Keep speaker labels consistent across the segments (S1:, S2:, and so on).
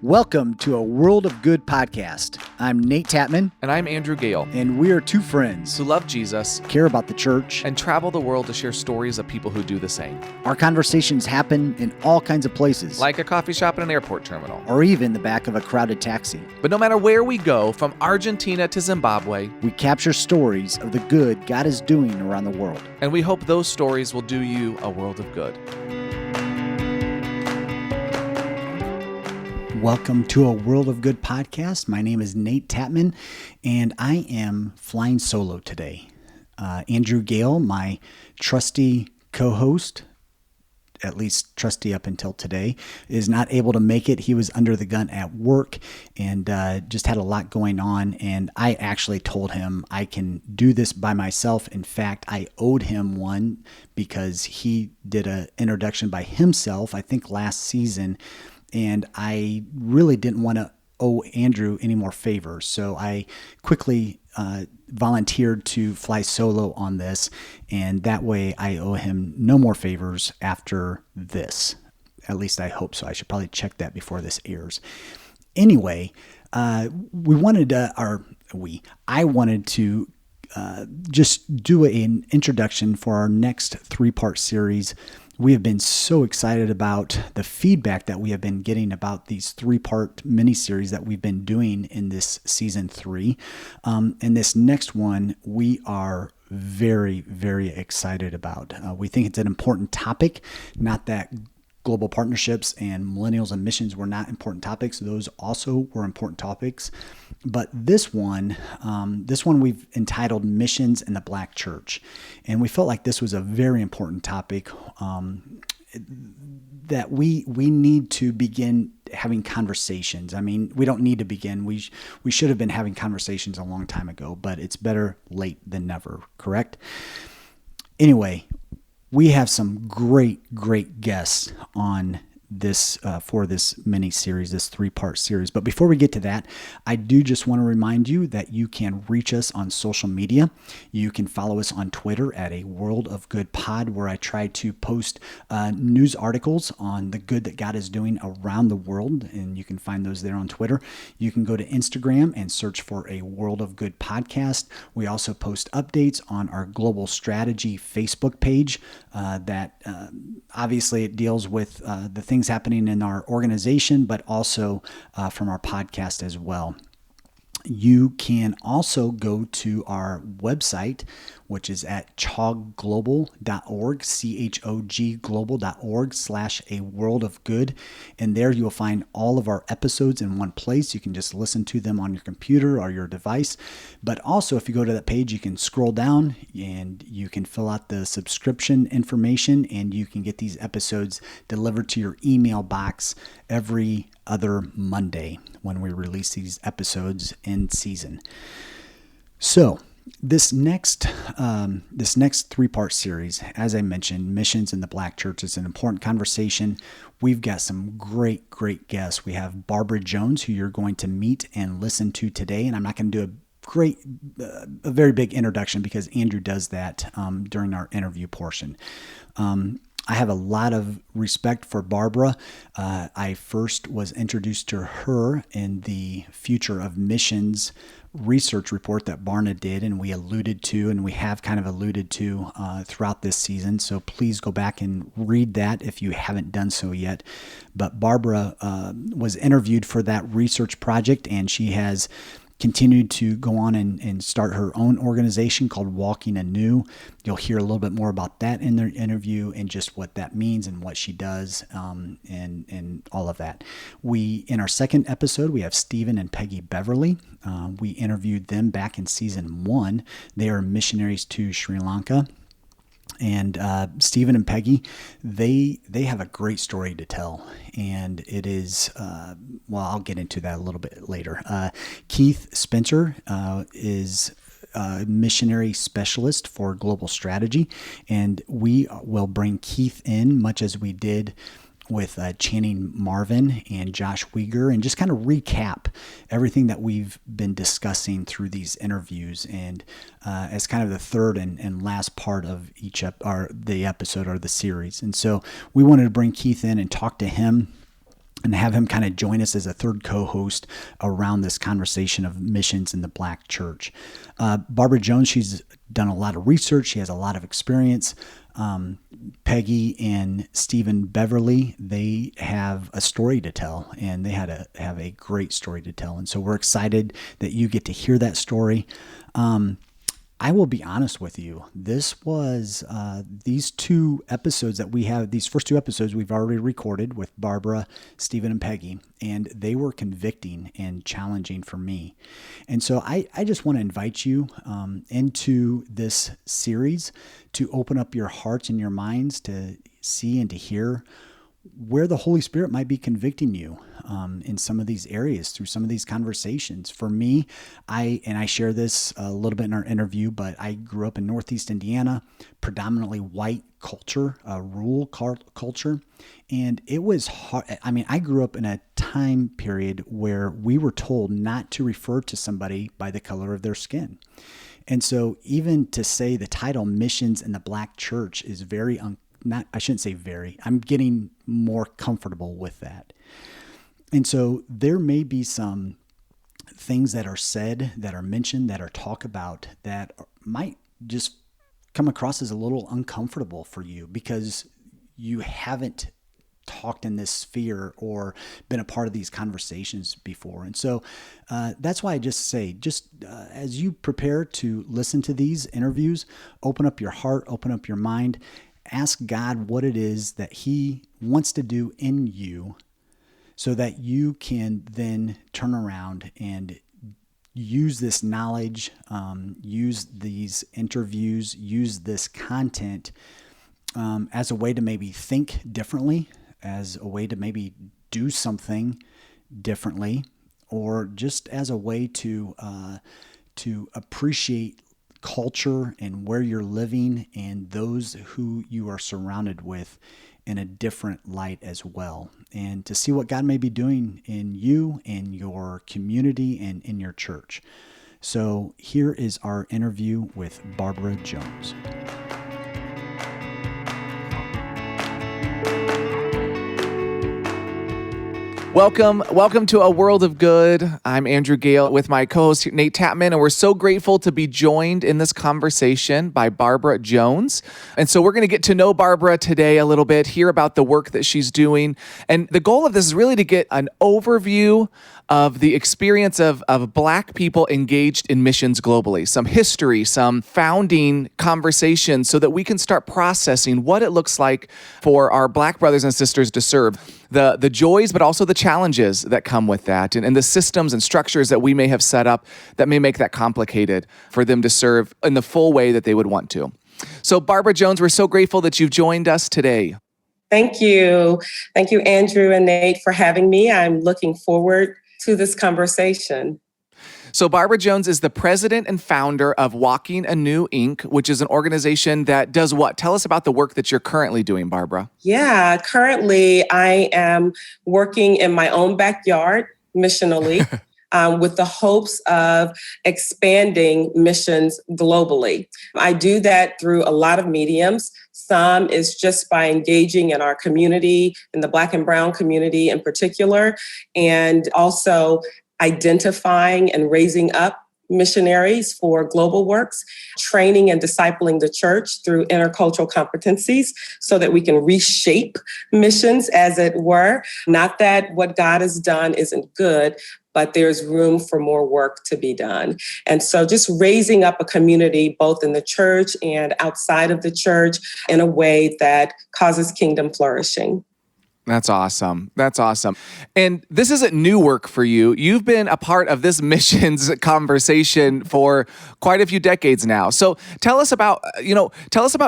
S1: Welcome to a World of Good podcast. I'm Nate Tatman.
S2: And I'm Andrew Gale.
S1: And we are two friends
S2: who love Jesus,
S1: care about the church,
S2: and travel the world to share stories of people who do the same.
S1: Our conversations happen in all kinds of places.
S2: Like a coffee shop and an airport terminal.
S1: Or even the back of a crowded taxi.
S2: But no matter where we go, from Argentina to Zimbabwe,
S1: we capture stories of the good God is doing around the world.
S2: And we hope those stories will do you a world of good.
S1: Welcome to a World of Good podcast. My name is Nate Tatman, and I am flying solo today. Andrew Gale, my trusty co-host, at least trusty up until today, is not able to make it. He was under the gun at work and just had a lot going on. And I actually told him I can do this by myself. In fact, I owed him one because he did an introduction by himself, I think last season. And I really didn't want to owe Andrew any more favors. So I quickly volunteered to fly solo on this. And that way I owe him no more favors after this. At least I hope so. I should probably check that before this airs. Anyway, I wanted to just do an introduction for our next 3-part series. We have been so excited about the feedback that we have been getting about these 3-part miniseries that we've been doing in this season 3. And this next one, we are very, very excited about. We think it's an important topic, not that global partnerships and millennials and missions were not important topics. Those also were important topics. But this one we've entitled Missions in the Black Church. And we felt like this was a very important topic that we need to begin having conversations. I mean, we don't need to begin. We should have been having conversations a long time ago, but it's better late than never, correct? Anyway, we have some great guests on this for this mini series, this 3-part series. But before we get to that, I do just want to remind you that you can reach us on social media. You can follow us on Twitter at a World of Good Pod, where I try to post news articles on the good that God is doing around the world, and you can find those there on Twitter. You can go to Instagram and search for a World of Good podcast. We also post updates on our Global Strategy Facebook page that obviously it deals with the things happening in our organization, but also from our podcast as well. You can also go to our website, which is at chogglobal.org, CHOG global.org/a world of good. And there you'll find all of our episodes in one place. You can just listen to them on your computer or your device. But also, if you go to that page, you can scroll down and you can fill out the subscription information, and you can get these episodes delivered to your email box every other Monday when we release these episodes in season. So this next 3-part series, as I mentioned, Missions in the Black Church, is an important conversation. We've got some great guests. We have Barbara Jones, who you're going to meet and listen to today. And I'm not going to do a very big introduction because Andrew does that during our interview portion. I have a lot of respect for Barbara. I first was introduced to her in the Future of Missions research report that Barna did, and we have kind of alluded to throughout this season. So please go back and read that if you haven't done so yet. But Barbara was interviewed for that research project, and she has continued to go on and start her own organization called Walking Anew. You'll hear a little bit more about that in their interview and just what that means and what she does and all of that. In our second episode, we have Stephen and Peggy Beverly. We interviewed them back in season 1. They are missionaries to Sri Lanka. And Stephen and Peggy, they have a great story to tell, and it is, I'll get into that a little bit later. Keith Spencer is a missionary specialist for global strategy, and we will bring Keith in much as we did with Channing Marvin and Josh Uyghur, and just kind of recap everything that we've been discussing through these interviews, and as kind of the third and last part of the episode or the series. And so we wanted to bring Keith in and talk to him and have him kind of join us as a third co-host around this conversation of missions in the Black church. Barbara Jones, she's done a lot of research. She has a lot of experience. Peggy and Stephen Beverly, they have a story to tell, and they have a great story to tell. And so we're excited that you get to hear that story. I will be honest with you. This was these two episodes that we have, these first two episodes we've already recorded with Barbara, Stephen, and Peggy, and they were convicting and challenging for me. And so I just want to invite you into this series to open up your hearts and your minds to see and to hear where the Holy Spirit might be convicting you in some of these areas through some of these conversations. For me, I share this a little bit in our interview, but I grew up in Northeast Indiana, predominantly white culture, rural culture, and it was hard. I mean, I grew up in a time period where we were told not to refer to somebody by the color of their skin. And so even to say the title Missions in the Black Church is I shouldn't say very, I'm getting more comfortable with that. And so there may be some things that are said, that are mentioned, that are talked about that might just come across as a little uncomfortable for you because you haven't talked in this sphere or been a part of these conversations before. And so that's why I just say, as you prepare to listen to these interviews, open up your heart, open up your mind, ask God what it is that He wants to do in you so that you can then turn around and use this knowledge, use these interviews, use this content as a way to maybe think differently, as a way to maybe do something differently, or just as a way to appreciate culture and where you're living and those who you are surrounded with in a different light as well, and to see what God may be doing in you and your community and in your church. So here is our interview with Barbara Jones.
S2: Welcome to A World of Good. I'm Andrew Gale with my co-host Nate Tapman, and we're so grateful to be joined in this conversation by Barbara Jones. And so we're going to get to know Barbara today a little bit, hear about the work that she's doing. And the goal of this is really to get an overview of the experience of Black people engaged in missions globally, some history, some founding conversations, so that we can start processing what it looks like for our Black brothers and sisters to serve, the joys, but also the challenges that come with that, and the systems and structures that we may have set up that may make that complicated for them to serve in the full way that they would want to. So Barbara Jones, we're so grateful that you've joined us today.
S3: Thank you. Thank you, Andrew and Nate, for having me. I'm looking forward to this conversation.
S2: So Barbara Jones is the president and founder of Walking Anew, Inc., which is an organization that does what? Tell us about the work that you're currently doing, Barbara.
S3: Yeah, currently I am working in my own backyard missionally with the hopes of expanding missions globally. I do that through a lot of mediums. Some is just by engaging in our community, in the Black and Brown community in particular, and also identifying and raising up missionaries for global works, training and discipling the church through intercultural competencies so that we can reshape missions, as it were. Not that what God has done isn't good, but there's room for more work to be done. And so just raising up a community, both in the church and outside of the church, in a way that causes kingdom flourishing.
S2: That's awesome. That's awesome. And this isn't new work for you. You've been a part of this missions conversation for quite a few decades now. So tell us about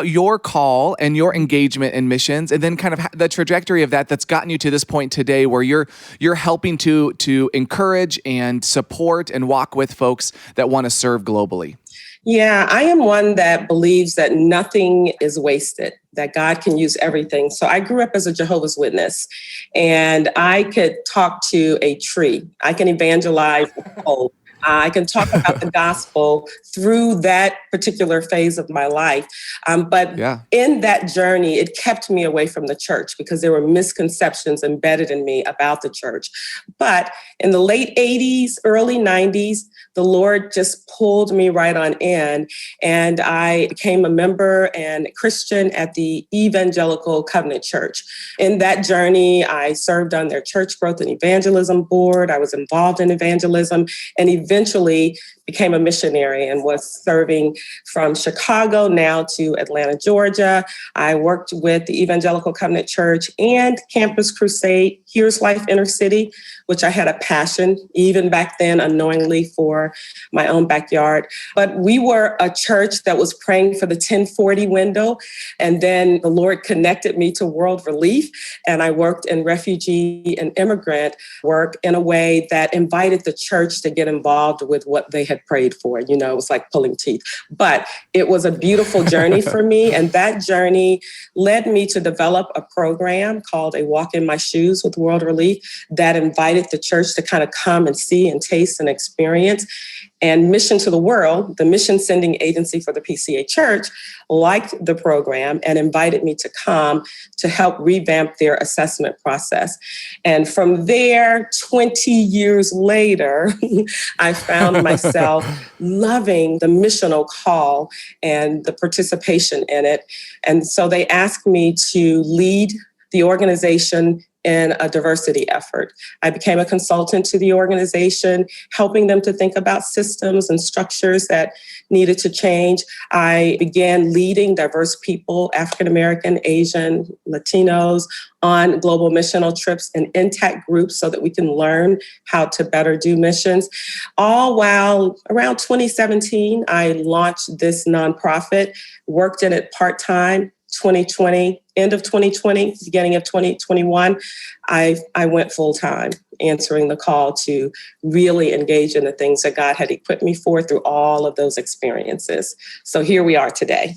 S2: your call and your engagement in missions, and then kind of the trajectory of that's gotten you to this point today where you're helping to encourage and support and walk with folks that want to serve globally.
S3: Yeah, I am one that believes that nothing is wasted, that God can use everything. So I grew up as a Jehovah's Witness, and I could talk to a tree. I can evangelize a pole. I can talk about the gospel through that particular phase of my life. But in that journey, it kept me away from the church because there were misconceptions embedded in me about the church. But in the late 80s, early 90s, the Lord just pulled me right on in, and I became a member and Christian at the Evangelical Covenant Church. In that journey, I served on their church growth and evangelism board. I was involved in evangelism and eventually became a missionary and was serving from Chicago now to Atlanta, Georgia. I worked with the Evangelical Covenant Church and Campus Crusade, Here's Life Inner City, which I had a passion, even back then, unknowingly, for my own backyard. But we were a church that was praying for the 1040 window. And then the Lord connected me to World Relief. And I worked in refugee and immigrant work in a way that invited the church to get involved with what they had prayed for. You know, it was like pulling teeth. But it was a beautiful journey for me. And that journey led me to develop a program called A Walk in My Shoes with World Relief that invited the church to kind of come and see and taste and experience. And Mission to the World, the mission sending agency for the PCA Church, liked the program and invited me to come to help revamp their assessment process. And from there, 20 years later, I found myself loving the missional call and the participation in it. And so they asked me to lead the organization in a diversity effort. I became a consultant to the organization, helping them to think about systems and structures that needed to change. I began leading diverse people, African American, Asian, Latinos, on global missional trips and intact groups so that we can learn how to better do missions. All while around 2017, I launched this nonprofit, worked in it part-time. 2020, end of 2020, beginning of 2021, I went full time, answering the call to really engage in the things that God had equipped me for through all of those experiences. So here we are today.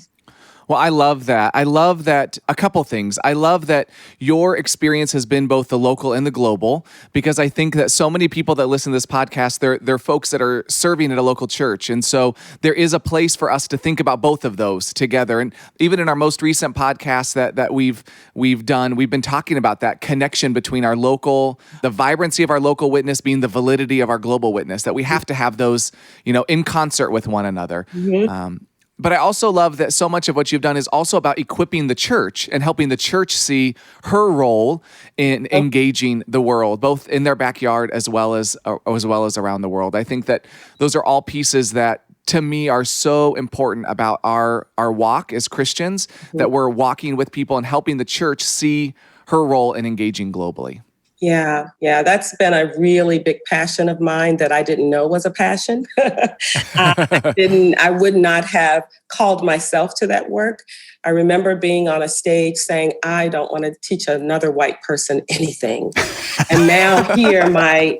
S2: Well, I love that. I love that. A couple things. I love that your experience has been both the local and the global, because I think that so many people that listen to this podcast, they're folks that are serving at a local church. And so there is a place for us to think about both of those together. And even in our most recent podcast that we've done, we've been talking about that connection between our local, the vibrancy of our local witness being the validity of our global witness, that we have to have those, in concert with one another. Mm-hmm. But I also love that so much of what you've done is also about equipping the church and helping the church see her role in engaging the world, both in their backyard as well as around the world. I think that those are all pieces that, to me, are so important about our walk as Christians, that we're walking with people and helping the church see her role in engaging globally.
S3: Yeah, that's been a really big passion of mine that I didn't know was a passion. I would not have called myself to that work. I remember being on a stage saying, I don't want to teach another white person anything. And now here, my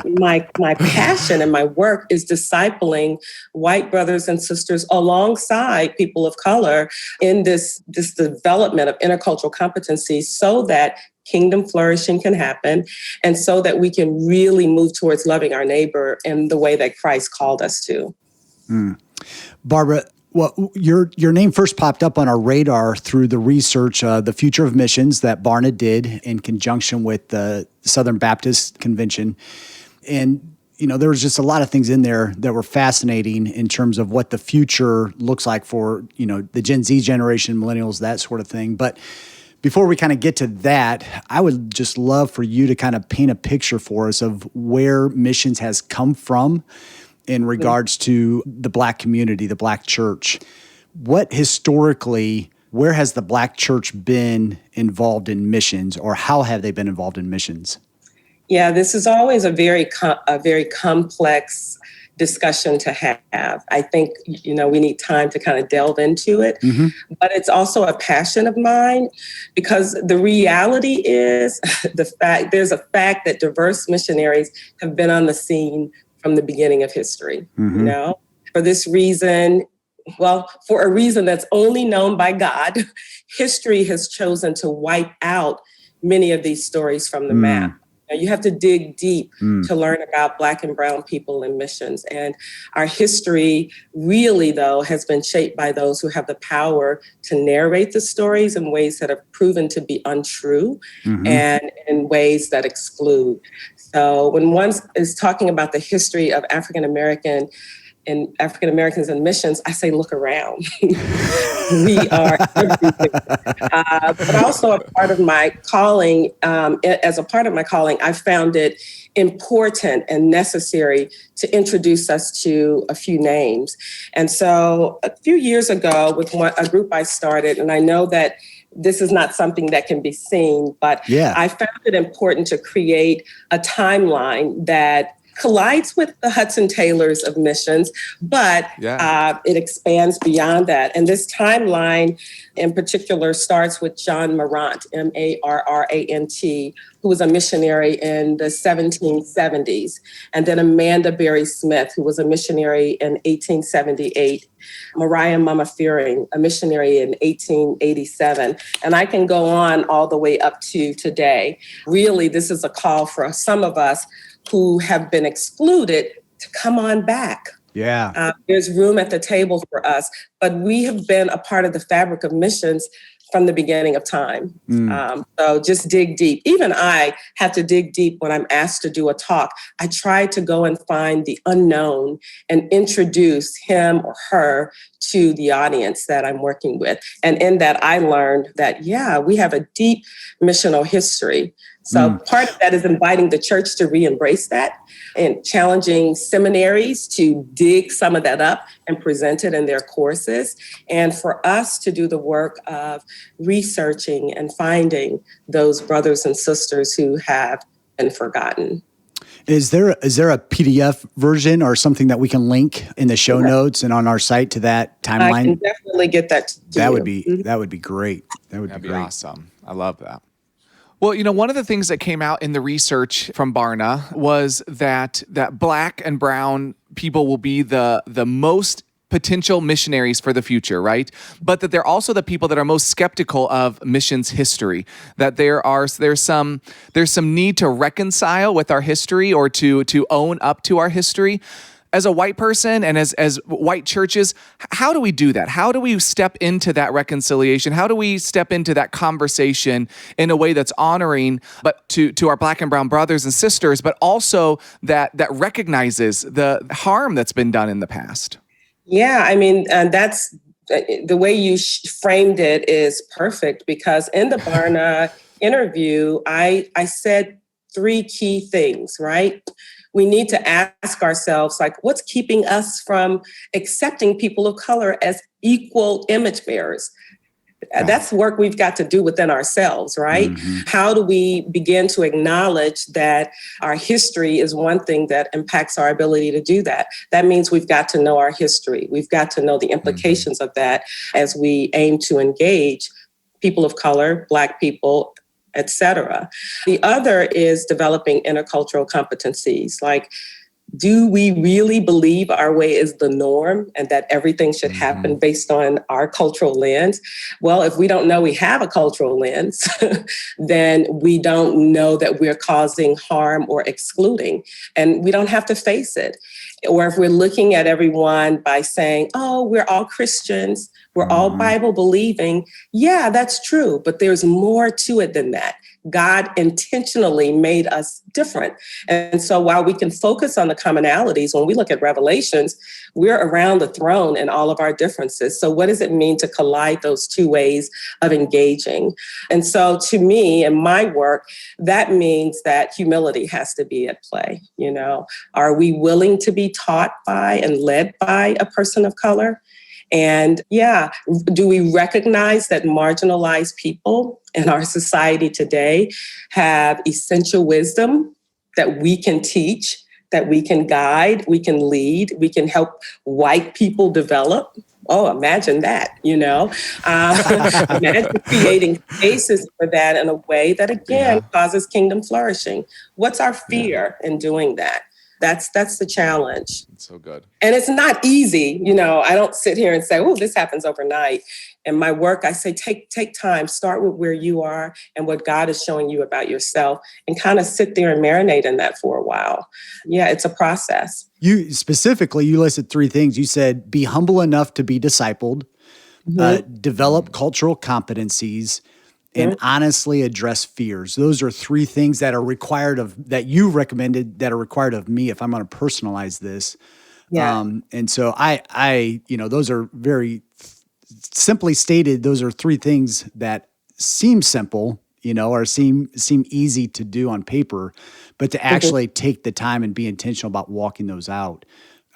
S3: passion and my work is discipling white brothers and sisters alongside people of color in this development of intercultural competencies so that kingdom flourishing can happen, and so that we can really move towards loving our neighbor in the way that Christ called us to.
S1: Barbara, well, your name first popped up on our radar through the research, The Future of Missions, that Barna did in conjunction with the Southern Baptist Convention. And there was just a lot of things in there that were fascinating in terms of what the future looks like for, the Gen Z generation, millennials, that sort of thing. But before we kind of get to that, I would just love for you to kind of paint a picture for us of where missions has come from in regards to the Black community, the Black church. What historically, where has the Black church been involved in missions, or how have they been involved in missions?
S3: Yeah, this is always a very complex discussion to have. I think, we need time to kind of delve into it, but it's also a passion of mine, because the reality is there's a fact that diverse missionaries have been on the scene from the beginning of history, for this reason. Well, for a reason that's only known by God, history has chosen to wipe out many of these stories from the map. You have to dig deep
S1: Mm.
S3: to learn about Black and brown people in missions. And our history really, though, has been shaped by those who have the power to narrate the stories in ways that have proven to be untrue
S1: Mm-hmm.
S3: and in ways that exclude. So when one is talking about the history of African Americans in missions, I say, look around. We are everything. But also a part of my calling, as a part of my calling, I found it important and necessary to introduce us to a few names. And so a few years ago with a group I started, and I know that this is not something that can be seen, but
S1: Yeah.
S3: I found it important to create a timeline that collides with the Hudson Taylors of missions, but it expands beyond that. And this timeline in particular starts with John Marrant, Marrant, who was a missionary in the 1770s, and then Amanda Berry Smith, who was a missionary in 1878, Mariah Mama Fearing, a missionary in 1887. And I can go on all the way up to today. Really, this is a call for some of us who have been excluded to come on back.
S1: Yeah.
S3: There's room at the table for us, but we have been a part of the fabric of missions from the beginning of time. So just dig deep. Even I have to dig deep when I'm asked to do a talk. I try to go and find the unknown and introduce him or her to the audience that I'm working with. And in that, I learned that, we have a deep missional history. So part of that is inviting the church to re-embrace that and challenging seminaries to dig some of that up and present it in their courses. And for us to do the work of researching and finding those brothers and sisters who have been forgotten.
S1: Is there a PDF version or something that we can link in the show notes and on our site to that timeline?
S3: I can definitely get that to
S1: that
S3: you.
S1: would be that would be great. That'd
S2: be awesome. I love that. Well, one of the things that came out in the research from Barna was that Black and brown people will be the most potential missionaries for the future, right? But that they're also the people that are most skeptical of missions history. That there's some need to reconcile with our history or to own up to our history. As a white person and as white churches, how do we do that? How do we step into that reconciliation? How do we step into that conversation in a way that's honoring, but to our Black and brown brothers and sisters, but also that recognizes the harm that's been done in the past?
S3: Yeah, I mean, that's the way you framed it is perfect, because in the Barna interview, I said 3 key things, right? We need to ask ourselves, what's keeping us from accepting people of color as equal image bearers? That's work we've got to do within ourselves, right? Mm-hmm. How do we begin to acknowledge that our history is one thing that impacts our ability to do that? That means we've got to know our history. We've got to know the implications of that as we aim to engage people of color, Black people, etc. The other is developing intercultural competencies. Do we really believe our way is the norm and that everything should happen based on our cultural lens? Well, if we don't know we have a cultural lens, then we don't know that we're causing harm or excluding, and we don't have to face it. Or if we're looking at everyone by saying, oh, we're all Christians, we're all Bible believing. Yeah, that's true, but there's more to it than that. God intentionally made us different. And so while we can focus on the commonalities, when we look at Revelations, we're around the throne in all of our differences. So what does it mean to collide those 2 ways of engaging? And so to me, in my work, that means that humility has to be at play. Are we willing to be taught by and led by a person of color? And do we recognize that marginalized people in our society today have essential wisdom that we can teach, that we can guide, we can lead, we can help white people develop? Oh, imagine that, Imagine creating spaces for that in a way that, again, causes kingdom flourishing. What's our fear in doing that? That's the challenge.
S2: It's so good.
S3: And it's not easy. I don't sit here and say, oh, this happens overnight. In my work, I say, take time, start with where you are and what God is showing you about yourself, and kind of sit there and marinate in that for a while. Yeah, it's a process.
S1: You listed three things. You said, be humble enough to be discipled, develop cultural competencies, and honestly address fears. Those are three things that are that you recommended that are required of me if I'm going to personalize this.
S3: Yeah.
S1: And so those are very simply stated. Those are three things that seem simple, or seem easy to do on paper, but to actually take the time and be intentional about walking those out,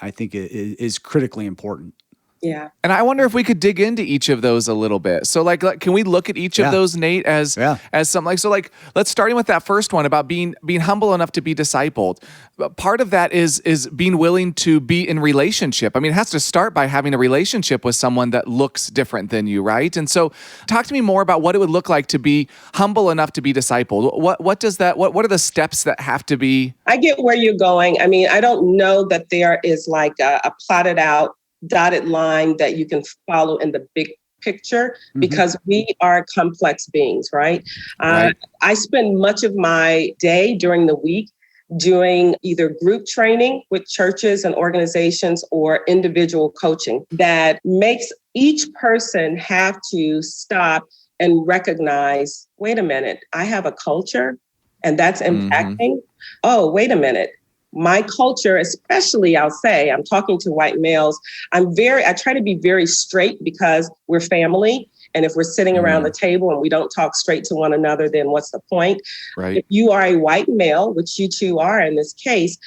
S1: I think it is critically important.
S3: Yeah.
S2: And I wonder if we could dig into each of those a little bit. So can we look at each of those, Nate, as something let's starting with that first one about being humble enough to be discipled. Part of that is being willing to be in relationship. I mean, it has to start by having a relationship with someone that looks different than you, right? And so talk to me more about what it would look like to be humble enough to be discipled. What are the steps that have to be?
S3: I get where you're going. I mean, I don't know that there is like a plotted out dotted line that you can follow in the big picture, because we are complex beings, right? I spend much of my day during the week doing either group training with churches and organizations or individual coaching that makes each person have to stop and recognize, wait a minute, I have a culture and that's impacting. Oh, wait a minute. My culture, especially, I'll say, I'm talking to white males. I try to be very straight because we're family. And if we're sitting around the table and we don't talk straight to one another, then what's the point?
S2: Right.
S3: If you are a white male, which you two are in this case,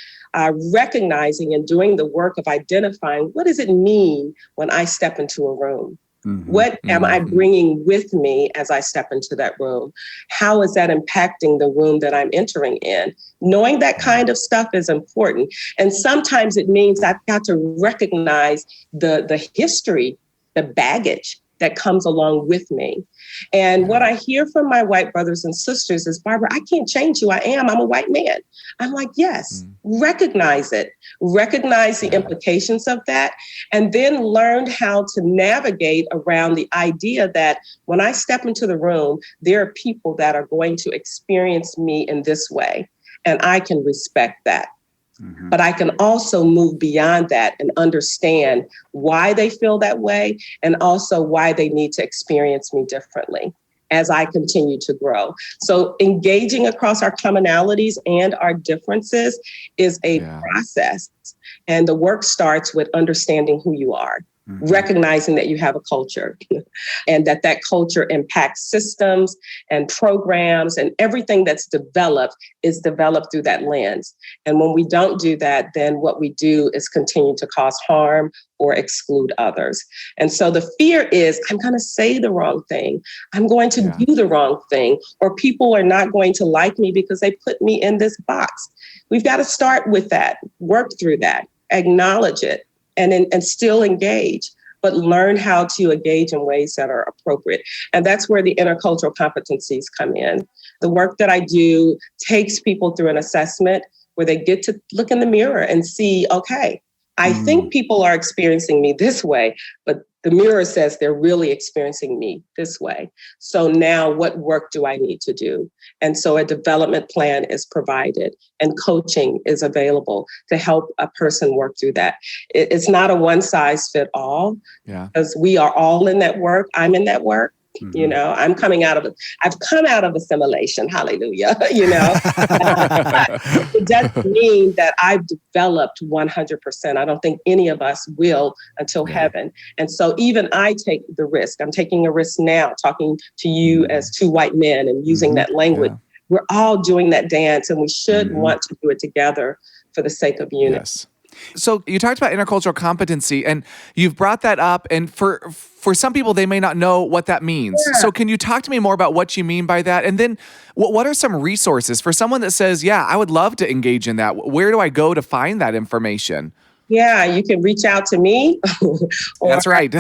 S3: recognizing and doing the work of identifying, what does it mean when I step into a room? What am I bringing with me as I step into that room? How is that impacting the room that I'm entering in? Knowing that kind of stuff is important. And sometimes it means I've got to recognize the history, the baggage that comes along with me. And what I hear from my white brothers and sisters is, Barbara, I can't change who I am. I'm a white man. I'm like, yes, recognize it, recognize the implications of that, and then learn how to navigate around the idea that when I step into the room, there are people that are going to experience me in this way, and I can respect that. But I can also move beyond that and understand why they feel that way, and also why they need to experience me differently as I continue to grow. So engaging across our commonalities and our differences is a process. And the work starts with understanding who you are. Recognizing that you have a culture and that culture impacts systems and programs, and everything that's developed is developed through that lens. And when we don't do that, then what we do is continue to cause harm or exclude others. And so the fear is, I'm going to say the wrong thing. I'm going to do the wrong thing, or people are not going to like me because they put me in this box. We've got to start with that, work through that, acknowledge it, and still engage, but learn how to engage in ways that are appropriate. And that's where the intercultural competencies come in. The work that I do takes people through an assessment where they get to look in the mirror and see, okay, I think people are experiencing me this way, but the mirror says they're really experiencing me this way. So now what work do I need to do? And so a development plan is provided and coaching is available to help a person work through that. It's not a one size fit all, because we are all in that work. I'm in that work. You know, I've come out of assimilation. Hallelujah. You know, it doesn't mean that I've developed 100%. I don't think any of us will until heaven. And so even I take the risk. I'm taking a risk now, talking to you as two white men and using that language. We're all doing that dance, and we should want to do it together for the sake of unity.
S2: Yes. So you talked about intercultural competency, and you've brought that up, and for some people, they may not know what that means. So can you talk to me more about what you mean by that? And then what are some resources for someone that says, yeah, I would love to engage in that? Where do I go to find that information?
S3: Yeah, you can reach out to me.
S2: That's right.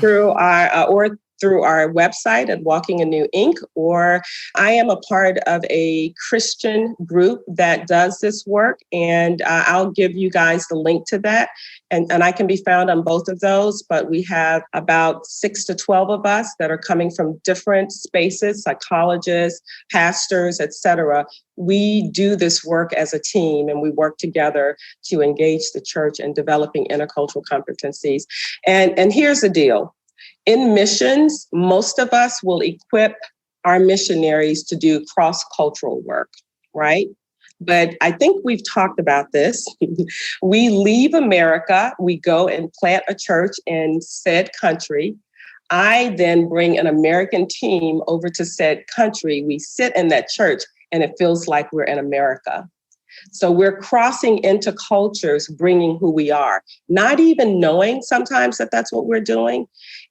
S3: Through our, or through our website at Walking Anew Inc., or I am a part of a Christian group that does this work, and I'll give you guys the link to that. And I can be found on both of those, but we have about 6 to 12 of us that are coming from different spaces, psychologists, pastors, etc. We do this work as a team, and we work together to engage the church in developing intercultural competencies. And here's the deal. In missions, most of us will equip our missionaries to do cross-cultural work, right? But I think we've talked about this. We leave America, we go and plant a church in said country. I then bring an American team over to said country. We sit in that church and it feels like we're in America. So we're crossing into cultures, bringing who we are, not even knowing sometimes that that's what we're doing.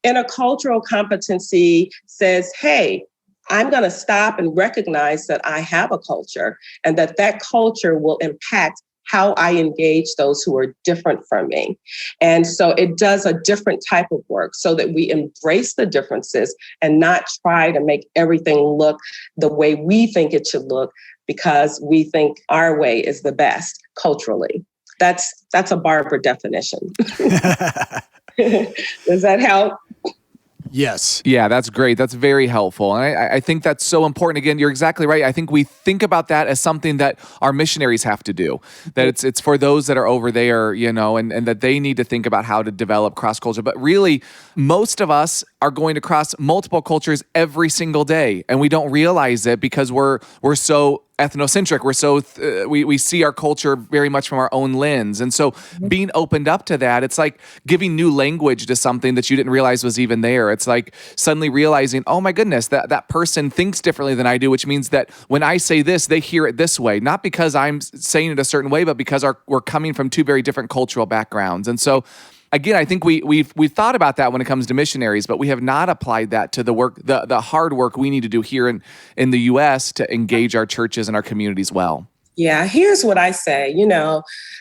S3: Intercultural competency says, hey, I'm going to stop and recognize that I have a culture and that that culture will impact how I engage those who are different from me. And so it does a different type of work so that we embrace the differences and not try to make everything look the way we think it should look because we think our way is the best culturally. That's a Barbara definition. Does that help?
S1: Yes.
S2: Yeah, that's great. That's very helpful. And I think that's so important. Again, you're exactly right. I think we think about that as something that our missionaries have to do, that it's for those that are over there, and that they need to think about how to develop cross-culture. But really, most of us are going to cross multiple cultures every single day, and we don't realize it because we're so ethnocentric. We're so we see our culture very much from our own lens, and so being opened up to that, it's like giving new language to something that you didn't realize was even there. It's like suddenly realizing, oh my goodness, that person thinks differently than I do, which means that when I say this, they hear it this way, not because I'm saying it a certain way, but because we're coming from two very different cultural backgrounds, and so. Again, I think we've thought about that when it comes to missionaries, but we have not applied that to the work, the hard work we need to do here in the U.S. to engage our churches and our communities well.
S3: Yeah, here's what I say.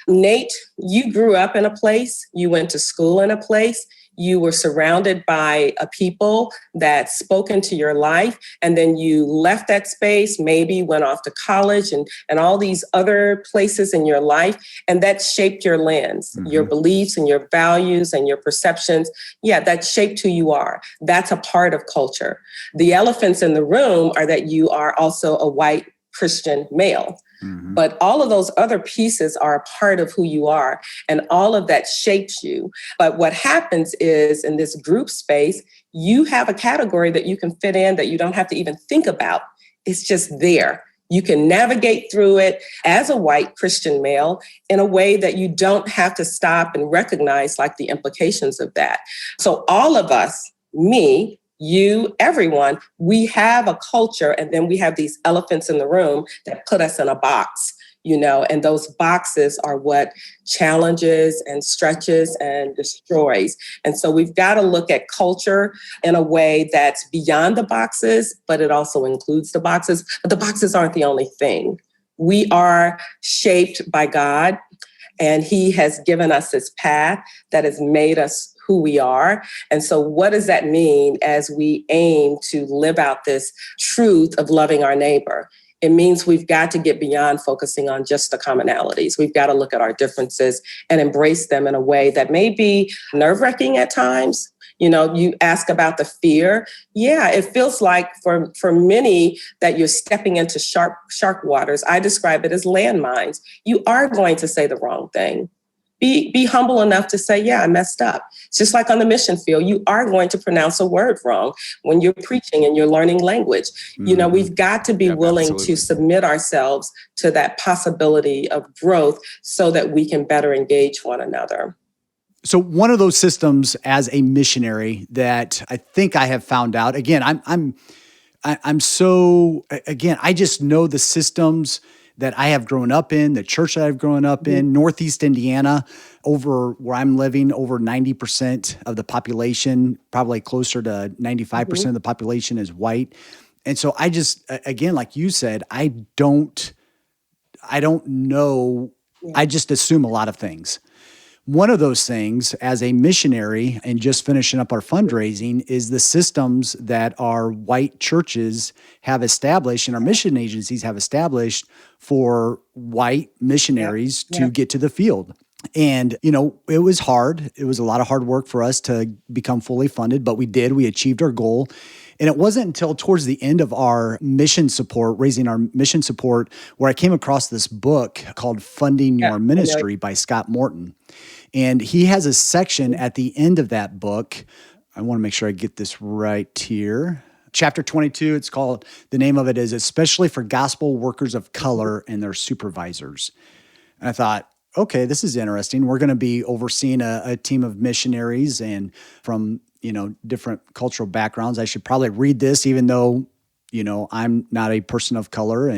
S3: Nate, you grew up in a place, you went to school in a place, you were surrounded by a people that spoke into your life, and then you left that space, maybe went off to college and all these other places in your life, and that shaped your lens, your beliefs and your values and your perceptions. Yeah, that shaped who you are. That's a part of culture. The elephants in the room are that you are also a white Christian male. But all of those other pieces are a part of who you are, and all of that shapes you. But what happens is in this group space, you have a category that you can fit in that you don't have to even think about. It's just there. You can navigate through it as a white Christian male in a way that you don't have to stop and recognize like the implications of that. So all of us, me, you, everyone, we have a culture, and then we have these elephants in the room that put us in a box, and those boxes are what challenges and stretches and destroys. And so we've got to look at culture in a way that's beyond the boxes, but it also includes the boxes. But the boxes aren't the only thing. We are shaped by God, and He has given us this path that has made us who we are. And so what does that mean as we aim to live out this truth of loving our neighbor? It means we've got to get beyond focusing on just the commonalities. We've got to look at our differences and embrace them in a way that may be nerve-wracking at times. You ask about the fear. Yeah, it feels like for many that you're stepping into shark waters. I describe it as landmines. You are going to say the wrong thing. Be humble enough to say, yeah, I messed up. It's just like on the mission field, you are going to pronounce a word wrong when you're preaching and you're learning language. We've got to be willing to submit ourselves to that possibility of growth so that we can better engage one another.
S1: So one of those systems as a missionary that I think I have found out, again, I just know the systems that I have grown up in, the church that I've grown up in, Northeast Indiana, over where I'm living, over 90% of the population, probably closer to 95% of the population is white. And so I just, again, like you said, I don't know. I just assume a lot of things. one of those things as a missionary and just finishing up our fundraising is the systems that our white churches have established and our mission agencies have established for white missionaries to get to the field. And, it was hard. It was a lot of hard work for us to become fully funded, but we did. We achieved our goal. And it wasn't until towards the end of our mission support, raising our mission support, where I came across this book called Funding Your Ministry by Scott Morton. And he has a section at the end of that book. I want to make sure I get this right here. Chapter 22, the name of it is Especially for Gospel Workers of Color and Their Supervisors. And I thought, okay, this is interesting. We're going to be overseeing a team of missionaries and from, different cultural backgrounds. I should probably read this, even though, I'm not a person of color.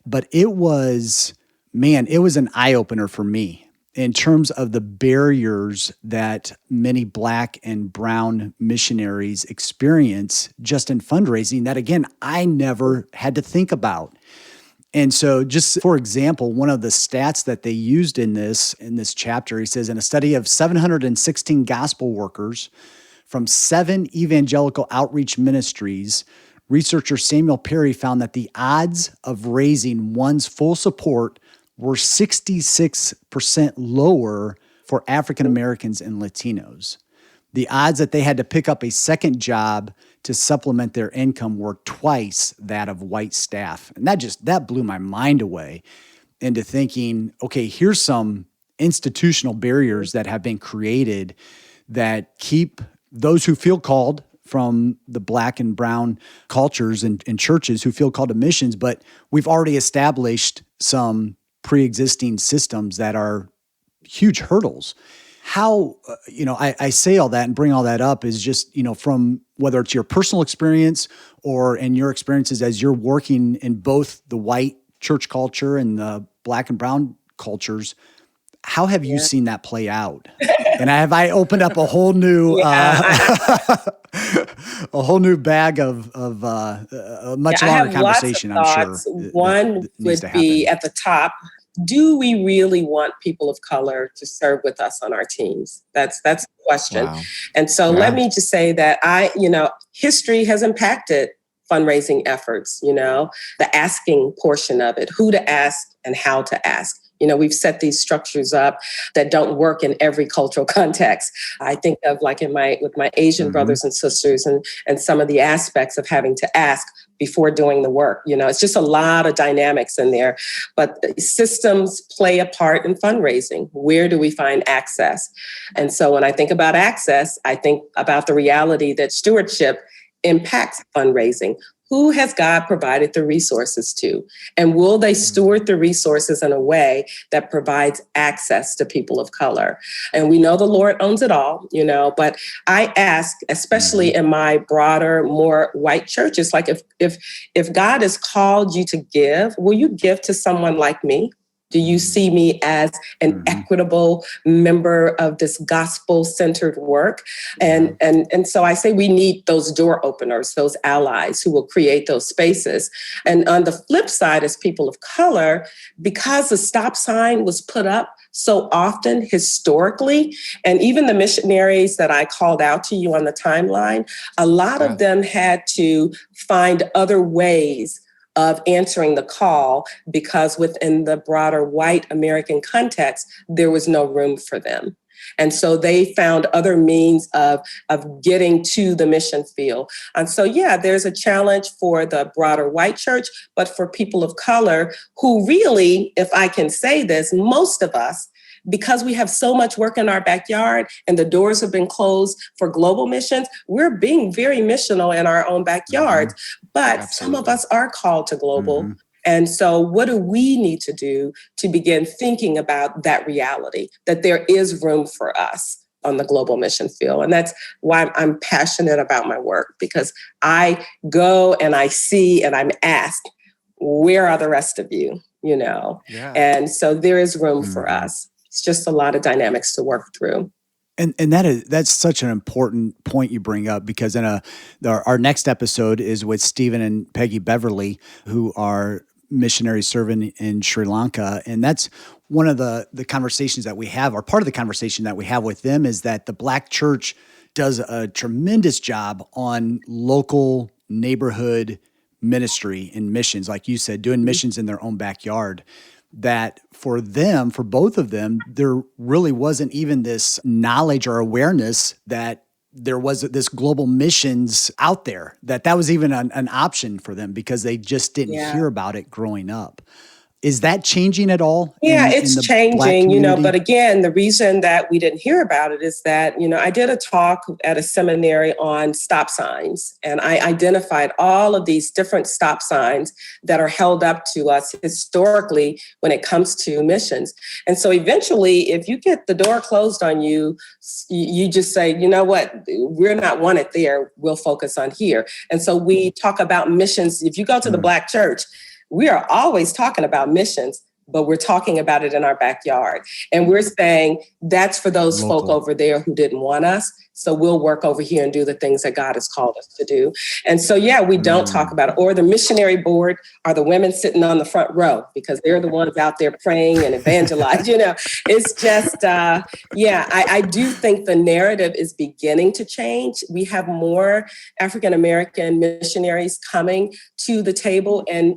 S1: But it was an eye-opener for me in terms of the barriers that many Black and brown missionaries experience just in fundraising that, again, I never had to think about. And so just for example, one of the stats that they used in this chapter, he says, in a study of 716 gospel workers from 7 evangelical outreach ministries, researcher Samuel Perry found that the odds of raising one's full support were 66% lower for African Americans and Latinos. The odds that they had to pick up a second job to supplement their income were twice that of white staff. And that blew my mind away into thinking, okay, here's some institutional barriers that have been created that keep those who feel called from the Black and brown cultures and churches who feel called to missions, but we've already established some pre-existing systems that are huge hurdles. How, I say all that and bring all that up is just, from whether it's your personal experience or in your experiences as you're working in both the white church culture and the Black and brown cultures, how have you seen that play out? And have I opened up a whole new, a whole new bag of a much longer conversation, I'm sure.
S3: One would be at the top. Do we really want people of color to serve with us on our teams? That's the question. Wow. And so let me just say that history has impacted fundraising efforts, the asking portion of it, who to ask and how to ask. We've set these structures up that don't work in every cultural context. I think of like with my Asian brothers and sisters and some of the aspects of having to ask before doing the work. It's just a lot of dynamics in there. But systems play a part in fundraising. Where do we find access? And so when I think about access, I think about the reality that stewardship impacts fundraising. Who has God provided the resources to? And will they steward the resources in a way that provides access to people of color? And we know the Lord owns it all, but I ask, especially in my broader, more white churches, like if God has called you to give, will you give to someone like me? Do you see me as an equitable member of this gospel-centered work? And so I say we need those door openers, those allies who will create those spaces. And on the flip side, as people of color, because the stop sign was put up so often historically, and even the missionaries that I called out to you on the timeline, a lot of them had to find other ways of answering the call because within the broader white American context, there was no room for them. And so they found other means of getting to the mission field. And so, there's a challenge for the broader white church, but for people of color who really, if I can say this, most of us, because we have so much work in our backyard and the doors have been closed for global missions, we're being very missional in our own backyards. But some of us are called to global. And so what do we need to do to begin thinking about that reality, that there is room for us on the global mission field? And that's why I'm passionate about my work, because I go and I see and I'm asked, where are the rest of you? And so there is room for us. It's just a lot of dynamics to work through.
S1: And that's such an important point you bring up, because in our next episode is with Stephen and Peggy Beverly, who are missionaries serving in Sri Lanka. And that's one of the conversations that we have, or part of the conversation that we have with them, is that the Black church does a tremendous job on local neighborhood ministry and missions, like you said, doing missions in their own backyard. That for them, for both of them, there really wasn't even this knowledge or awareness that there was this global missions out there, that was even an option for them, because they just didn't hear about it growing up. Is that changing at all?
S3: Yeah,
S1: in
S3: it's
S1: the Black
S3: changing,
S1: community?
S3: but again, the reason that we didn't hear about it is that, I did a talk at a seminary on stop signs, and I identified all of these different stop signs that are held up to us historically when it comes to missions. And so eventually, if you get the door closed on you, you just say, you know what, we're not wanted there, we'll focus on here. And so we talk about missions. If you go to the Black church, we are always talking about missions, but we're talking about it in our backyard. And we're saying that's for those folk over there who didn't want us. So we'll work over here and do the things that God has called us to do. And so, we don't talk about it. Or the missionary board are the women sitting on the front row, because they're the ones out there praying and evangelize. It's just, I do think the narrative is beginning to change. We have more African-American missionaries coming to the table. And,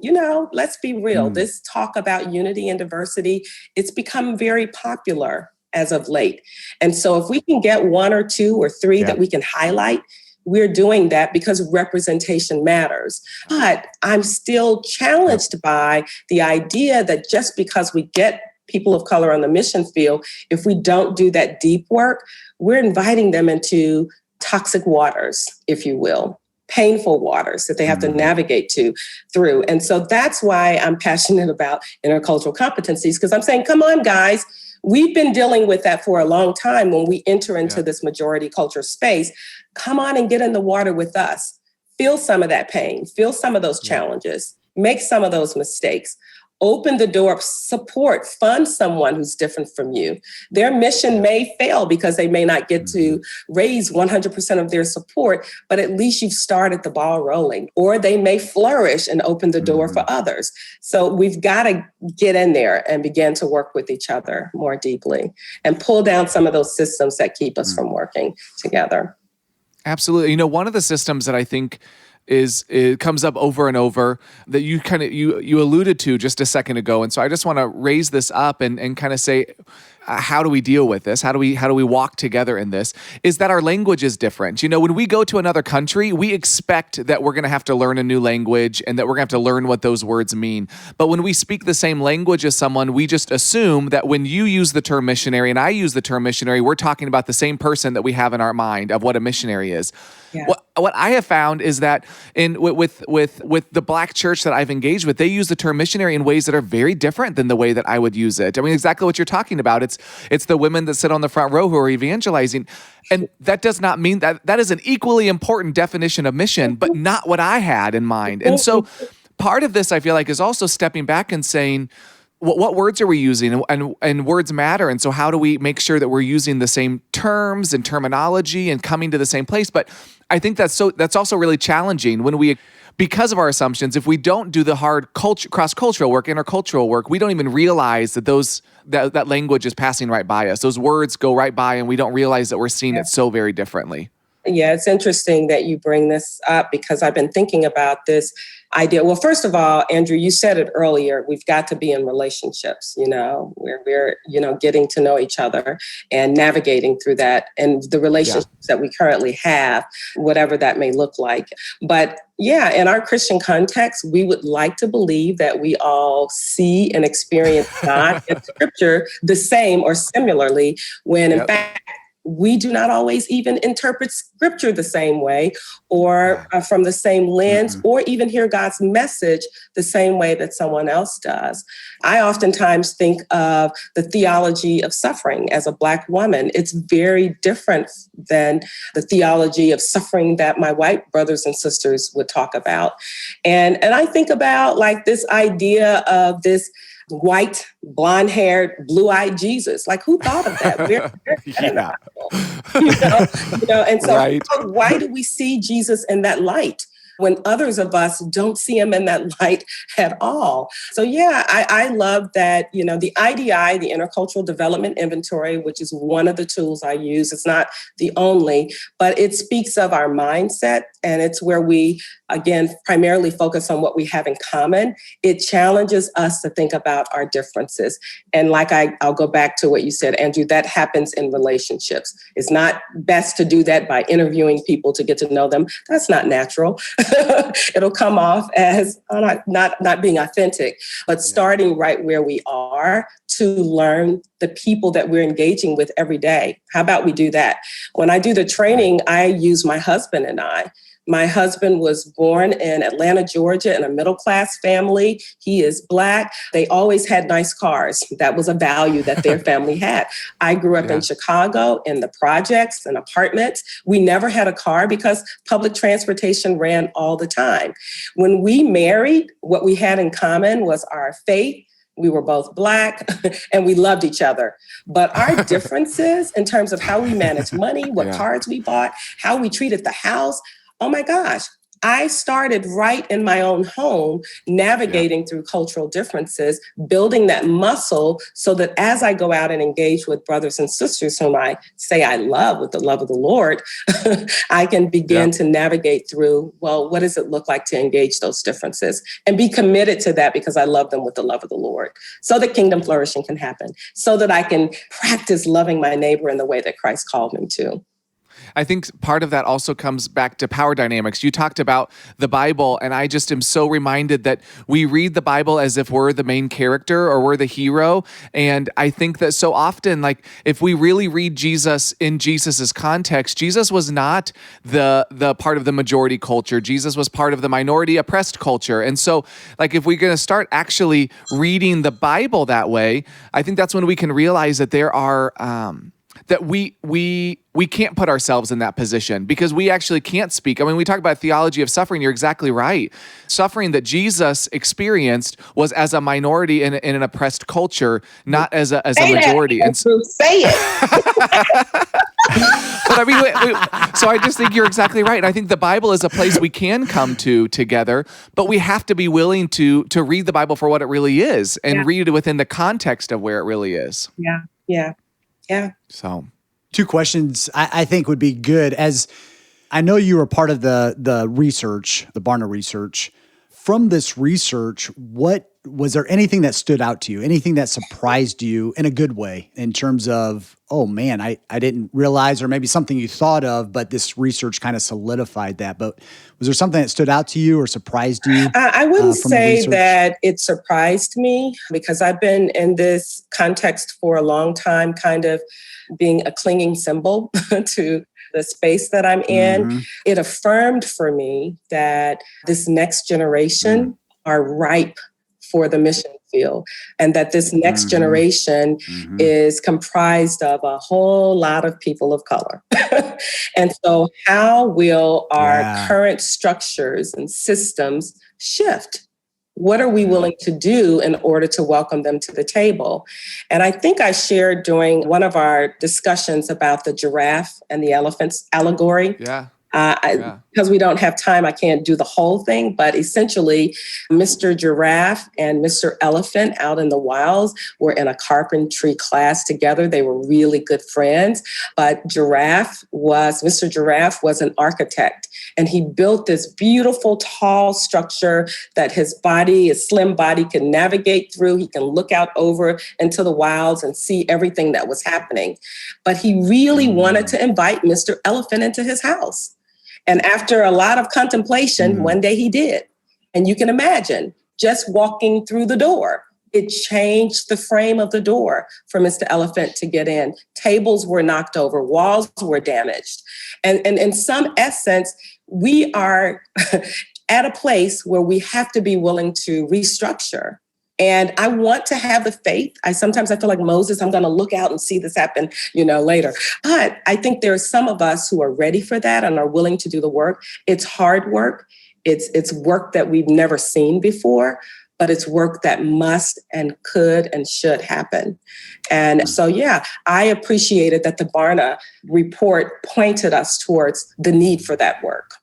S3: let's be real, this talk about unity and diversity, it's become very popular as of late. And so if we can get one or two or three that we can highlight, we're doing that, because representation matters. But I'm still challenged by the idea that just because we get people of color on the mission field, if we don't do that deep work, we're inviting them into toxic waters, if you will. Painful waters that they have to navigate through. And so that's why I'm passionate about intercultural competencies, because I'm saying, come on, guys, we've been dealing with that for a long time. When we enter into this majority culture space, come on and get in the water with us. Feel some of that pain, feel some of those challenges, make some of those mistakes. Open the door, support, fund someone who's different from you. Their mission may fail because they may not get to raise 100% of their support, but at least you've started the ball rolling. Or they may flourish and open the door for others. So we've got to get in there and begin to work with each other more deeply and pull down some of those systems that keep us from working together.
S2: Absolutely. One of the systems that I think it comes up over and over that you alluded to just a second ago. And so I just want to raise this up and kind of say, how do we deal with this? How do we walk together in this? Is that our language is different. When we go to another country, we expect that we're going to have to learn a new language and that we're going to have to learn what those words mean. But when we speak the same language as someone, we just assume that when you use the term missionary and I use the term missionary, we're talking about the same person that we have in our mind of what a missionary is. Yeah. What I have found is that with the Black church that I've engaged with, they use the term missionary in ways that are very different than the way that I would use it. I mean, exactly what you're talking about. It's the women that sit on the front row who are evangelizing. And that does not mean that is an equally important definition of mission, but not what I had in mind. And so part of this, I feel like, is also stepping back and saying, what words are we using? And words matter. And so how do we make sure that we're using the same terms and terminology and coming to the same place? But I think that's also really challenging when because of our assumptions, if we don't do the hard cross-cultural work, intercultural work, we don't even realize that that language is passing right by us. Those words go right by and we don't realize that we're seeing it so very differently.
S3: Yeah, it's interesting that you bring this up, because I've been thinking about this idea. Well, first of all, Andrew, you said it earlier, we've got to be in relationships, where we're, getting to know each other and navigating through that and the relationships that we currently have, whatever that may look like. But in our Christian context, we would like to believe that we all see and experience God and Scripture the same or similarly, when in fact, we do not always even interpret Scripture the same way or from the same lens or even hear God's message the same way that someone else does. I oftentimes think of the theology of suffering as a Black woman. It's very different than the theology of suffering that my white brothers and sisters would talk about. And I think about like this idea of this white, blonde-haired, blue-eyed Jesus. Like, who thought of that? And so why do we see Jesus in that light? when others of us don't see him in that light at all. So yeah, I love that, the IDI, the Intercultural Development Inventory, which is one of the tools I use. It's not the only, but it speaks of our mindset, and it's where we, again, primarily focus on what we have in common. It challenges us to think about our differences. And like I'll go back to what you said, Andrew, that happens in relationships. It's not best to do that by interviewing people to get to know them. That's not natural. It'll come off as not being authentic, but starting right where we are to learn the people that we're engaging with every day. How about we do that? When I do the training, I use my husband and I. My husband was born in Atlanta, Georgia, in a middle-class family. He is Black. They always had nice cars. That was a value that their family had. I grew up in Chicago in the projects and apartments. We never had a car because public transportation ran all the time. When we married, what we had in common was our faith. We were both Black and we loved each other. But our differences in terms of how we managed money, what cars we bought, how we treated the house, oh my gosh, I started right in my own home, navigating through cultural differences, building that muscle so that as I go out and engage with brothers and sisters whom I say I love with the love of the Lord, I can begin to navigate through, well, what does it look like to engage those differences and be committed to that because I love them with the love of the Lord so that kingdom flourishing can happen, so that I can practice loving my neighbor in the way that Christ called me to.
S2: I think part of that also comes back to power dynamics. You talked about the Bible, and I just am so reminded that we read the Bible as if we're the main character or we're the hero. And I think that so often, like if we really read Jesus in Jesus's context, Jesus was not the part of the majority culture. Jesus was part of the minority oppressed culture. And so like if we're going to start actually reading the Bible that way, I think that's when we can realize that there are that we can't put ourselves in that position because we actually can't speak. I mean, we talk about theology of suffering. You're exactly right. Suffering that Jesus experienced was as a minority in an oppressed culture, not as a majority.
S3: And so say it.
S2: But I mean, so I just think you're exactly right. I think the Bible is a place we can come to together, but we have to be willing to read the Bible for what it really is and read it within the context of where it really is.
S3: Yeah.
S2: So
S1: 2 questions I think would be good. As I know you were part of the research, the Barna research. From this research, was there anything that stood out to you? Anything that surprised you in a good way in terms of, oh man, I didn't realize, or maybe something you thought of, but this research kind of solidified that. But was there something that stood out to you or surprised you?
S3: I wouldn't say that it surprised me because I've been in this context for a long time, kind of being a clinging symbol to the space that I'm in. Mm-hmm. It affirmed for me that this next generation are ripe for the mission field, and that this next generation is comprised of a whole lot of people of color. And so how will our current structures and systems shift? What are we willing to do in order to welcome them to the table? And I think I shared during one of our discussions about the giraffe and the elephant's allegory. Because we don't have time, I can't do the whole thing. But essentially, Mr. Giraffe and Mr. Elephant out in the wilds were in a carpentry class together. They were really good friends. But Mr. Giraffe was an architect. And he built this beautiful, tall structure that his slim body, can navigate through. He can look out over into the wilds and see everything that was happening. But he really wanted to invite Mr. Elephant into his house. And after a lot of contemplation, one day he did. And you can imagine just walking through the door. It changed the frame of the door for Mr. Elephant to get in. Tables were knocked over, walls were damaged. And in some essence, we are at a place where we have to be willing to restructure. And I want to have the faith. Sometimes I feel like Moses, I'm going to look out and see this happen, later. But I think there are some of us who are ready for that and are willing to do the work. It's hard work. It's work that we've never seen before, but it's work that must and could and should happen. And so, I appreciated that the Barna report pointed us towards the need for that work.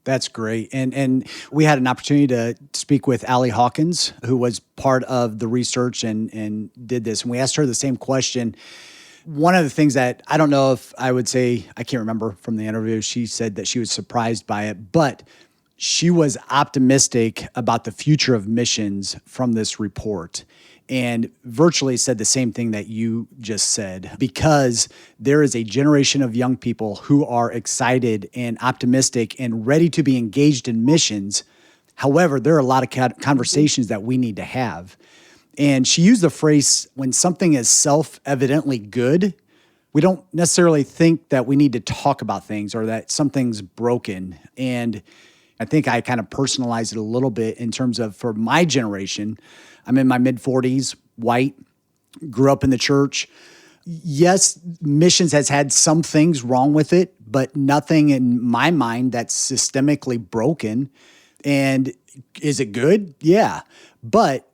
S1: That's great. And we had an opportunity to speak with Allie Hawkins, who was part of the research and did this. And we asked her the same question. One of the things that I don't know if I would say, I can't remember from the interview, she said that she was surprised by it, but she was optimistic about the future of missions from this report, and virtually said the same thing that you just said, because there is a generation of young people who are excited and optimistic and ready to be engaged in missions. However, there are a lot of conversations that we need to have. And she used the phrase, when something is self-evidently good, we don't necessarily think that we need to talk about things or that something's broken. And I think I kind of personalized it a little bit in terms of, for my generation, I'm in my mid-40s, white, grew up in the church. Yes, missions has had some things wrong with it, but nothing in my mind that's systemically broken. And is it good? Yeah. But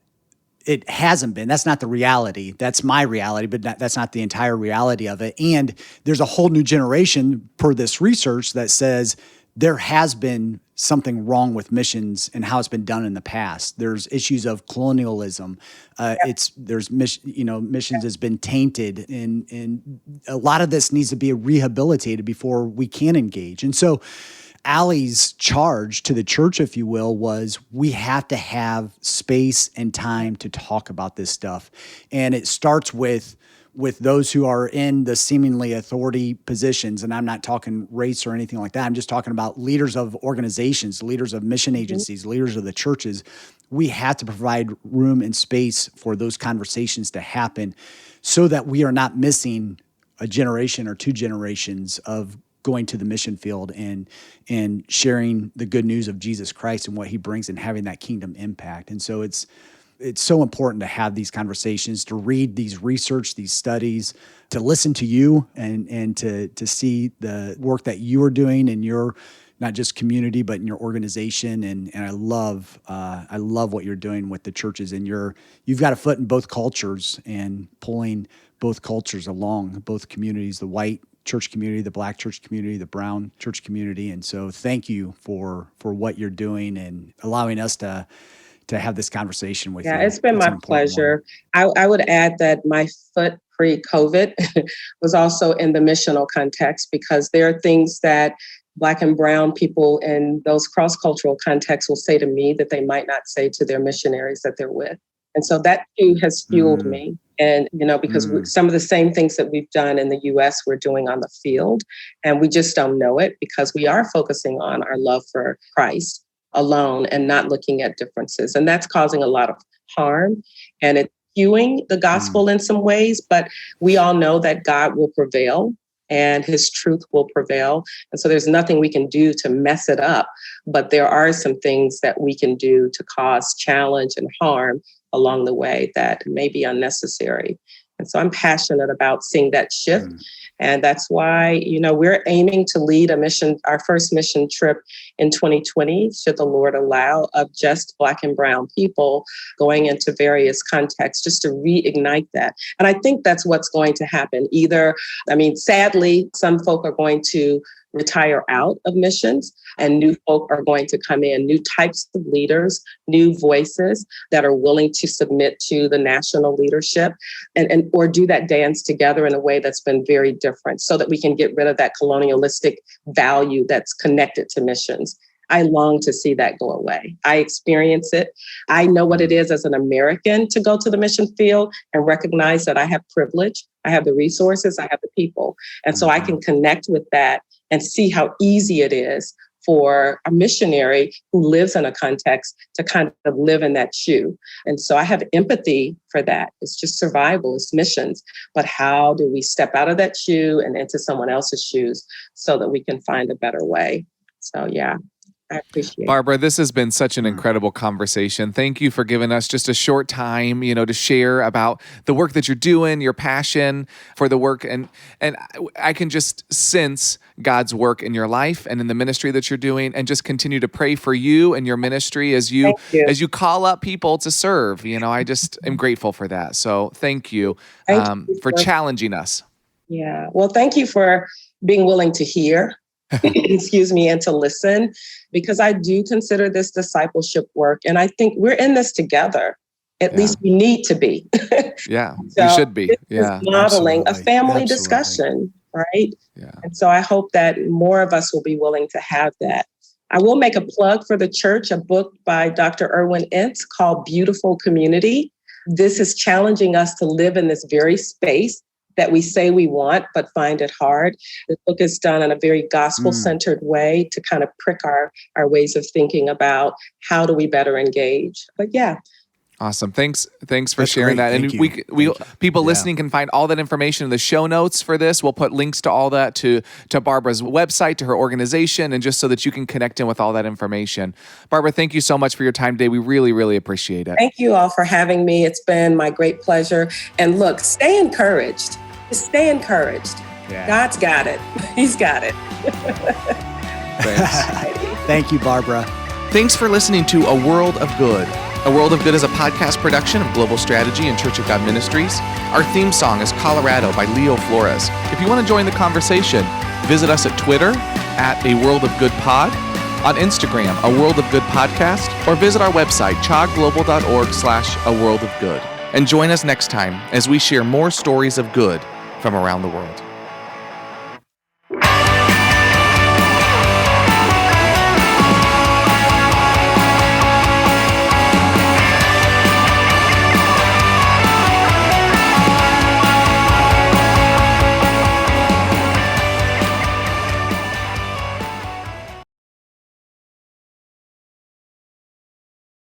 S1: it hasn't been. That's not the reality. That's my reality, but that's not the entire reality of it. And there's a whole new generation, per this research, that says there has been something wrong with missions and how it's been done in the past. There's issues of colonialism. Missions has been tainted, and a lot of this needs to be rehabilitated before we can engage. And so Allie's charge to the church, if you will, was we have to have space and time to talk about this stuff. And it starts with those who are in the seemingly authority positions. And I'm not talking race or anything like that. I'm just talking about leaders of organizations, leaders of mission agencies, leaders of the churches. We have to provide room and space for those conversations to happen so that we are not missing a generation or two generations of going to the mission field and sharing the good news of Jesus Christ and what he brings and having that kingdom impact. And so it's so important to have these conversations, to read these research, these studies, to listen to you and to see the work that you are doing in your, not just community, but in your organization. And I love what you're doing with the churches, and you've got a foot in both cultures and pulling both cultures along, both communities, the white church community, the black church community, the brown church community. And so thank you for what you're doing and allowing us to have this conversation with you.
S3: Yeah, it's been my pleasure. I would add that my foot pre-COVID was also in the missional context, because there are things that Black and brown people in those cross-cultural contexts will say to me that they might not say to their missionaries that they're with. And so that too has fueled me. And, because some of the same things that we've done in the US, we're doing on the field, and we just don't know it because we are focusing on our love for Christ alone and not looking at differences. And that's causing a lot of harm, and it's skewing the gospel in some ways, but we all know that God will prevail and his truth will prevail. And so there's nothing we can do to mess it up, but there are some things that we can do to cause challenge and harm along the way that may be unnecessary. And so I'm passionate about seeing that shift. And that's why, we're aiming to lead our first mission trip in 2020, should the Lord allow, of just Black and brown people going into various contexts just to reignite that. And I think that's what's going to happen. Sadly, some folk are going to retire out of missions, and new folk are going to come in, new types of leaders, new voices that are willing to submit to the national leadership and or do that dance together in a way that's been very different, so that we can get rid of that colonialistic value that's connected to missions. I long to see that go away. I experience it. I know what it is as an American to go to the mission field and recognize that I have privilege. I have the resources, I have the people. And so I can connect with that and see how easy it is for a missionary who lives in a context to kind of live in that shoe. And so I have empathy for that. It's just survival, it's missions. But how do we step out of that shoe and into someone else's shoes so that we can find a better way? So yeah. I appreciate it.
S2: Barbara, this has been such an incredible conversation. Thank you for giving us just a short time, to share about the work that you're doing, your passion for the work. And I can just sense God's work in your life and in the ministry that you're doing, and just continue to pray for you and your ministry as you call up people to serve. I just am grateful for that. So thank you, for challenging us.
S3: Yeah. Well, thank you for being willing to hear excuse me, and to listen, because I do consider this discipleship work. And I think we're in this together. At least we need to be.
S2: Yeah,
S3: So
S2: we should be. Yeah,
S3: modeling a family
S1: Absolutely.
S3: discussion, right?
S2: yeah.
S3: And so I hope that more of us will be willing to have that. I will make a plug for the church, a book by Dr. Irwin Ince called Beautiful Community. This is challenging us to live in this very space that we say we want, but find it hard. The book is done in a very gospel-centered way to kind of prick our ways of thinking about how do we better engage. But yeah.
S2: Awesome. Thanks for
S1: That's
S2: sharing
S1: great.
S2: that. And
S1: Thank you.
S2: we
S1: Thank you.
S2: people
S1: Yeah.
S2: listening can find all that information in the show notes for this. We'll put links to all that to Barbara's website, to her organization, and just so that you can connect in with all that information. Barbara, thank you so much for your time today. We really, really appreciate it.
S3: Thank you all for having me. It's been my great pleasure. And look, stay encouraged. Just stay encouraged.
S1: Yeah.
S3: God's got it. He's got it.
S2: Thanks.
S1: Thank you, Barbara.
S2: Thanks for listening to A World of Good. A World of Good is a podcast production of Global Strategy and Church of God Ministries. Our theme song is Colorado by Leo Flores. If you want to join the conversation, visit us at Twitter at A World of Good Pod, on Instagram, A World of Good Podcast, or visit our website, chogglobal.org/A World of Good. And join us next time as we share more stories of good from around the world.